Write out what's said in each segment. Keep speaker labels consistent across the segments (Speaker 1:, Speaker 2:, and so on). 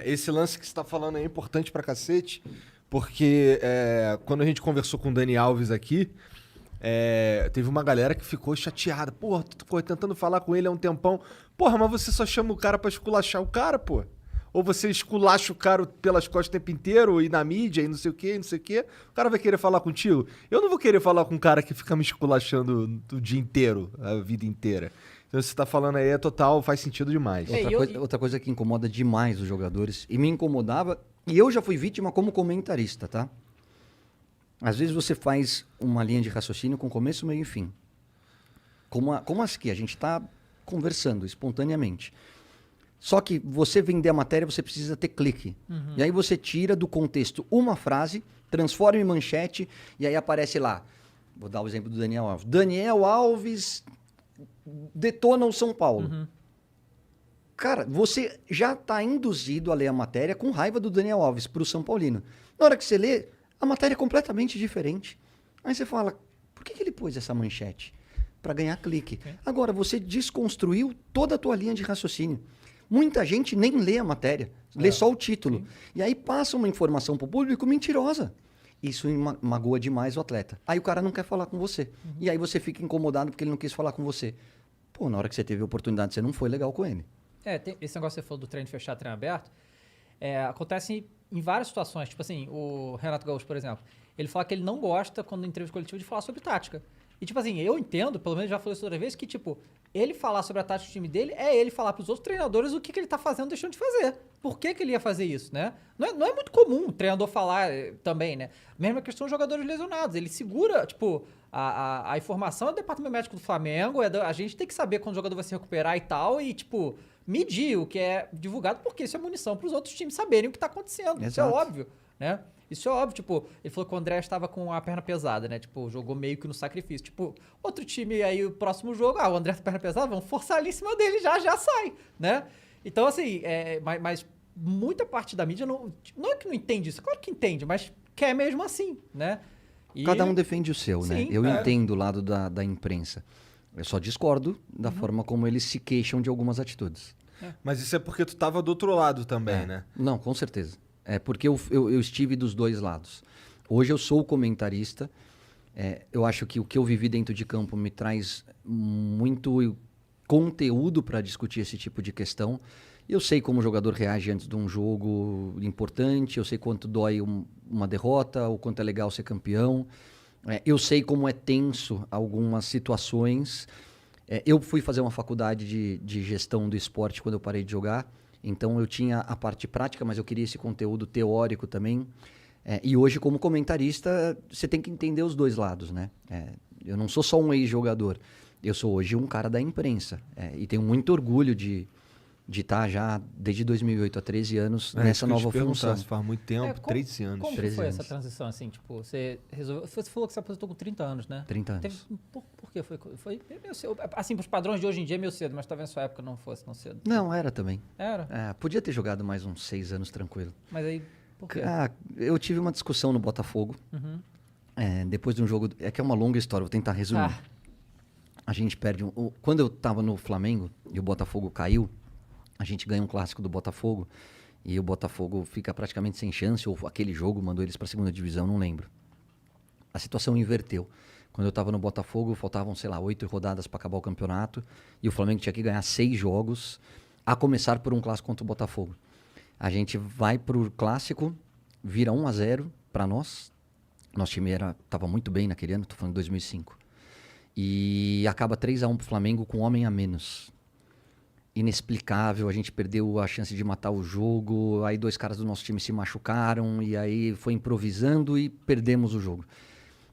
Speaker 1: Esse lance que você tá falando é importante pra cacete, porque quando a gente conversou com o Dani Alves aqui, teve uma galera que ficou chateada. Porra, tu ficou tentando falar com ele há um tempão. Porra, mas você só chama o cara pra esculachar o cara, pô. Ou você esculacha o cara pelas costas o tempo inteiro, e na mídia, e não sei o quê, não sei o quê. O cara vai querer falar contigo? Eu não vou querer falar com um cara que fica me esculachando o dia inteiro, a vida inteira. Então, você tá falando aí, total, faz sentido demais.
Speaker 2: Outra coisa que incomoda demais os jogadores, e me incomodava, e eu já fui vítima como comentarista, tá? Às vezes você faz uma linha de raciocínio com começo, meio e fim. Como as que a gente está conversando espontaneamente. Só que você vender a matéria, você precisa ter clique. E aí você tira do contexto uma frase, transforma em manchete, e aí aparece lá. Vou dar o exemplo do Daniel Alves. Daniel Alves detona o São Paulo. Cara, você já está induzido a ler a matéria com raiva do Daniel Alves para o São Paulino. Na hora que você lê, a matéria é completamente diferente. Aí você fala, por que ele pôs essa manchete? Para ganhar clique. Agora, você desconstruiu toda a tua linha de raciocínio. Muita gente nem lê a matéria, lê só o título. Sim. E aí passa uma informação para o público mentirosa. Isso magoa demais o atleta. Aí o cara não quer falar com você. E aí você fica incomodado porque ele não quis falar com você. Pô, na hora que você teve a oportunidade, você não foi legal com ele.
Speaker 3: Esse negócio que você falou do treino fechado, treino aberto, acontece em várias situações. Tipo assim, o Renato Gaúcho, por exemplo, ele fala que ele não gosta, quando em entrevista coletiva, de falar sobre tática. E, tipo assim, eu entendo, pelo menos já falei isso outra vez, que, tipo, ele falar sobre a tática do time dele é ele falar pros outros treinadores o que ele tá fazendo, deixando de fazer. Por que ele ia fazer isso, né? Não é muito comum o treinador falar também, né? Mesma questão dos jogadores lesionados. Ele segura, tipo, a informação é do departamento médico do Flamengo, a gente tem que saber quando o jogador vai se recuperar e tal, e, tipo, medir o que é divulgado, porque isso é munição pros outros times saberem o que tá acontecendo. Exato. Isso é óbvio, né? Isso é óbvio, tipo, ele falou que o André estava com a perna pesada, né? Tipo, jogou meio que no sacrifício. Tipo, outro time aí, o próximo jogo, o André tá com a perna pesada, vamos forçar ali em cima dele, já sai, né? Então, assim, mas muita parte da mídia não é que não entende isso, claro que entende, mas quer mesmo assim, né?
Speaker 2: Cada um defende o seu, sim, né? Eu entendo o lado da imprensa. Eu só discordo da forma como eles se queixam de algumas atitudes.
Speaker 1: Mas isso é porque tu tava do outro lado também, né?
Speaker 2: Não, com certeza. É porque eu estive dos dois lados. Hoje eu sou comentarista. Eu acho que o que eu vivi dentro de campo me traz muito conteúdo para discutir esse tipo de questão. Eu sei como o jogador reage antes de um jogo importante, eu sei quanto dói uma derrota, o quanto é legal ser campeão. Eu sei como é tenso algumas situações. Eu fui fazer uma faculdade de gestão do esporte quando eu parei de jogar. Então eu tinha a parte prática, mas eu queria esse conteúdo teórico também. E hoje, como comentarista, você tem que entender os dois lados, né? Eu não sou só um ex-jogador. Eu sou hoje um cara da imprensa. E tenho muito orgulho de estar já desde 2008 há 13 anos nessa nova função.
Speaker 1: Faz muito tempo, 13 anos.
Speaker 3: Como que foi essa transição, assim? Tipo, você falou que você aposentou com 30 anos, né?
Speaker 2: 30 anos.
Speaker 3: Por quê? Foi meio cedo. Assim, pros padrões de hoje em dia é meio cedo, mas talvez na sua época não fosse tão cedo.
Speaker 2: Não, era também.
Speaker 3: Era?
Speaker 2: Podia ter jogado mais uns 6 anos tranquilo.
Speaker 3: Mas aí, por quê?
Speaker 2: Eu tive uma discussão no Botafogo. Depois de um jogo... É que é uma longa história, vou tentar resumir. A gente perde... Quando eu tava no Flamengo e o Botafogo caiu, a gente ganha um clássico do Botafogo e o Botafogo fica praticamente sem chance, ou aquele jogo mandou eles para a segunda divisão, não lembro. A situação inverteu. Quando eu estava no Botafogo, faltavam, 8 rodadas para acabar o campeonato e o Flamengo tinha que ganhar 6 jogos, a começar por um clássico contra o Botafogo. A gente vai pro clássico, vira 1-0 para nós. Nosso time estava muito bem naquele ano, estou falando de 2005. E acaba 3-1 pro Flamengo com um homem a menos. Inexplicável, a gente perdeu a chance de matar o jogo, aí 2 caras do nosso time se machucaram, e aí foi improvisando e perdemos o jogo.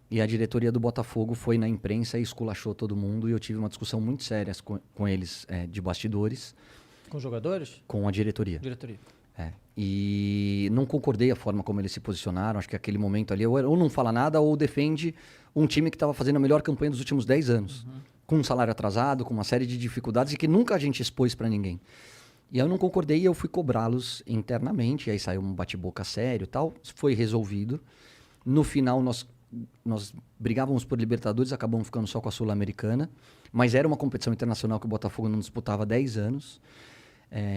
Speaker 2: E a diretoria do Botafogo foi na imprensa e esculachou todo mundo, e eu tive uma discussão muito séria com eles, de bastidores.
Speaker 3: Com os jogadores?
Speaker 2: Com a diretoria. E não concordei a forma como eles se posicionaram, acho que aquele momento ali, ou não fala nada, ou defende um time que estava fazendo a melhor campanha dos últimos 10 anos. Com um salário atrasado, com uma série de dificuldades e que nunca a gente expôs para ninguém. E eu não concordei e eu fui cobrá-los internamente, e aí saiu um bate-boca sério e tal, foi resolvido. No final nós brigávamos por Libertadores, acabamos ficando só com a Sul-Americana, mas era uma competição internacional que o Botafogo não disputava há 10 anos.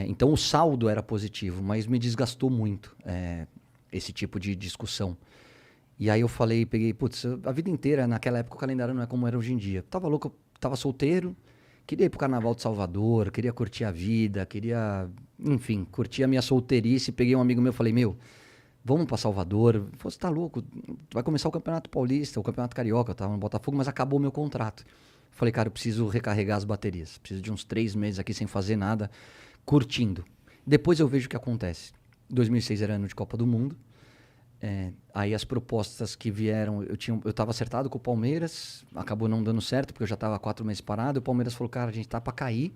Speaker 2: Então o saldo era positivo, mas me desgastou muito esse tipo de discussão. E aí eu peguei, putz, a vida inteira, naquela época o calendário não é como era hoje em dia. Tava louco, tava solteiro, queria ir pro Carnaval de Salvador, queria curtir a vida, queria, enfim, curtir a minha solteirice. Peguei um amigo meu e falei, vamos pra Salvador. Ele falou, você tá louco? Vai começar o Campeonato Paulista, o Campeonato Carioca. Eu tava no Botafogo, mas acabou o meu contrato. Falei, cara, eu preciso recarregar as baterias. Preciso de uns 3 meses aqui sem fazer nada, curtindo. Depois eu vejo o que acontece. 2006 era ano de Copa do Mundo. Aí as propostas que vieram, eu tava acertado com o Palmeiras, acabou não dando certo, porque eu já tava 4 meses parado. O Palmeiras falou, cara, a gente tá pra cair.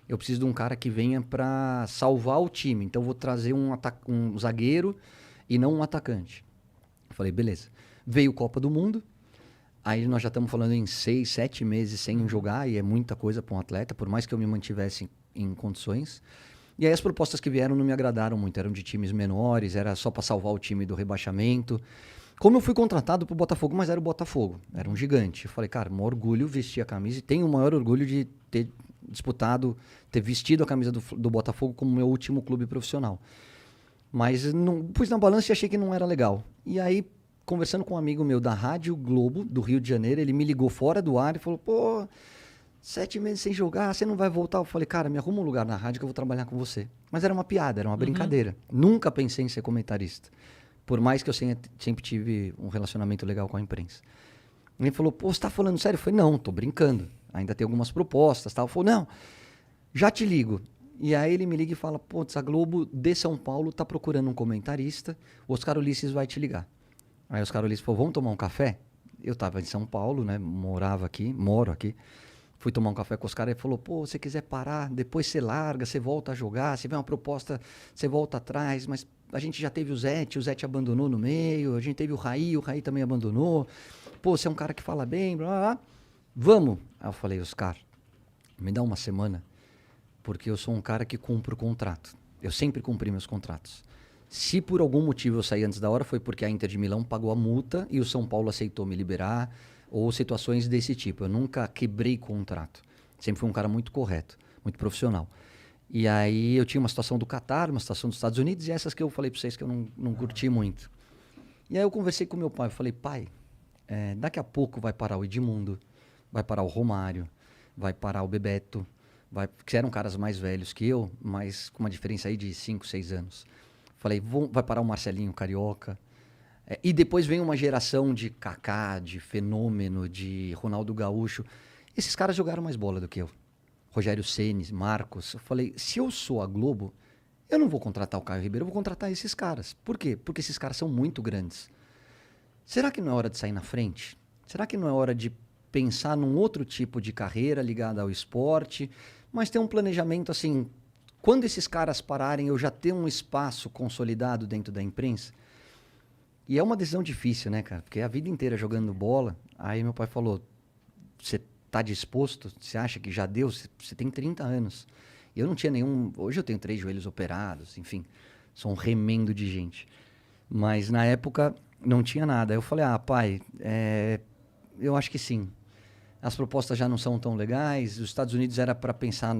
Speaker 2: Eu preciso de um cara que venha pra salvar o time. Então eu vou trazer um zagueiro e não um atacante. Eu falei, beleza. Veio Copa do Mundo. Aí nós já estamos falando em 6, 7 meses sem jogar, e é muita coisa para um atleta, por mais que eu me mantivesse em condições. E aí as propostas que vieram não me agradaram muito, eram de times menores, era só para salvar o time do rebaixamento. Como eu fui contratado para o Botafogo, mas era o Botafogo, era um gigante. Eu falei, cara, um orgulho vestir a camisa, e tenho o maior orgulho de ter disputado, ter vestido a camisa do Botafogo como meu último clube profissional. Mas não, pus na balança e achei que não era legal. E aí, conversando com um amigo meu da Rádio Globo, do Rio de Janeiro, ele me ligou fora do ar e falou, 7 meses sem jogar, você não vai voltar? Eu falei, cara, me arruma um lugar na rádio que eu vou trabalhar com você. Mas era uma piada, era uma brincadeira. Nunca pensei em ser comentarista. Por mais que eu sempre tive um relacionamento legal com a imprensa. Ele falou, você tá falando sério? Eu falei, não, tô brincando. Ainda tem algumas propostas, tal. Ele falou, não, já te ligo. E aí ele me liga e fala, a Globo de São Paulo tá procurando um comentarista, o Oscar Ulisses vai te ligar. Aí o Oscar Ulisses falou, vamos tomar um café? Eu tava em São Paulo, né, moro aqui. Fui tomar um café com os caras e falou, se quiser parar, depois você larga, você volta a jogar, se vem uma proposta, você volta atrás, mas a gente já teve o Zete abandonou no meio, a gente teve o Raí também abandonou. Você é um cara que fala bem, blá, blá, blá. Vamos. Aí eu falei, Oscar, me dá uma semana, porque eu sou um cara que cumpre o contrato. Eu sempre cumpri meus contratos. Se por algum motivo eu saí antes da hora, foi porque a Inter de Milão pagou a multa e o São Paulo aceitou me liberar, ou situações desse tipo. Eu nunca quebrei contrato. Sempre fui um cara muito correto, muito profissional. E aí eu tinha uma situação do Catar, uma situação dos Estados Unidos, e essas que eu falei para vocês que eu não curti muito. E aí eu conversei com meu pai, eu falei, pai, daqui a pouco vai parar o Edmundo, vai parar o Romário, vai parar o Bebeto, que eram caras mais velhos que eu, mas com uma diferença aí de 5, 6 anos. Falei, vai parar o Marcelinho Carioca. E depois vem uma geração de Kaká, de Fenômeno, de Ronaldo Gaúcho. Esses caras jogaram mais bola do que eu. Rogério Ceni, Marcos. Eu falei, se eu sou a Globo, eu não vou contratar o Caio Ribeiro, eu vou contratar esses caras. Por quê? Porque esses caras são muito grandes. Será que não é hora de sair na frente? Será que não é hora de pensar num outro tipo de carreira ligada ao esporte, mas ter um planejamento assim, quando esses caras pararem, eu já ter um espaço consolidado dentro da imprensa? E é uma decisão difícil, né, cara? Porque a vida inteira jogando bola. Aí meu pai falou, você tá disposto? Você acha que já deu? Você tem 30 anos. E eu não tinha nenhum... Hoje eu tenho 3 joelhos operados, enfim. Sou um remendo de gente. Mas na época não tinha nada. Eu falei, pai, eu acho que sim. As propostas já não são tão legais. Os Estados Unidos era para pensar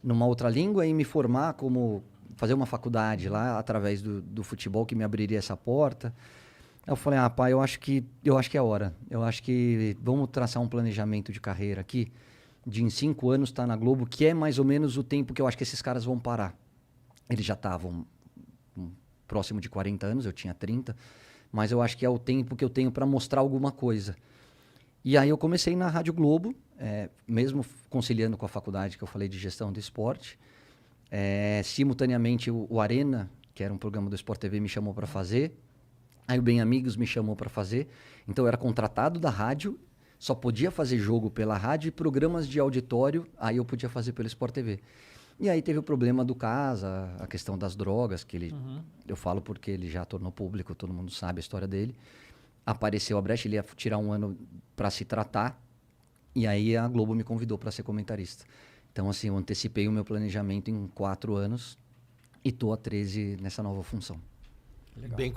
Speaker 2: numa outra língua e me formar como... fazer uma faculdade lá através do futebol que me abriria essa porta. Eu falei, pai, eu acho que é hora. Eu acho que vamos traçar um planejamento de carreira aqui, de em 5 anos estar na Globo, que é mais ou menos o tempo que eu acho que esses caras vão parar. Eles já estavam próximo de 40 anos, eu tinha 30, mas eu acho que é o tempo que eu tenho para mostrar alguma coisa. E aí eu comecei na Rádio Globo, mesmo conciliando com a faculdade que eu falei de gestão do esporte. Simultaneamente o Arena, que era um programa do Sport TV, me chamou para fazer. Aí o Bem Amigos me chamou para fazer. Então eu era contratado da rádio, só podia fazer jogo pela rádio, e programas de auditório, aí eu podia fazer pelo Sport TV. E aí teve o problema do Casa, a questão das drogas, que ele, eu falo porque ele já tornou público, todo mundo sabe a história dele. Apareceu a brecha, ele ia tirar 1 ano para se tratar, e aí a Globo me convidou para ser comentarista. Então, assim, eu antecipei o meu planejamento em 4 anos e estou há 13 nessa nova função.
Speaker 1: Legal. Bem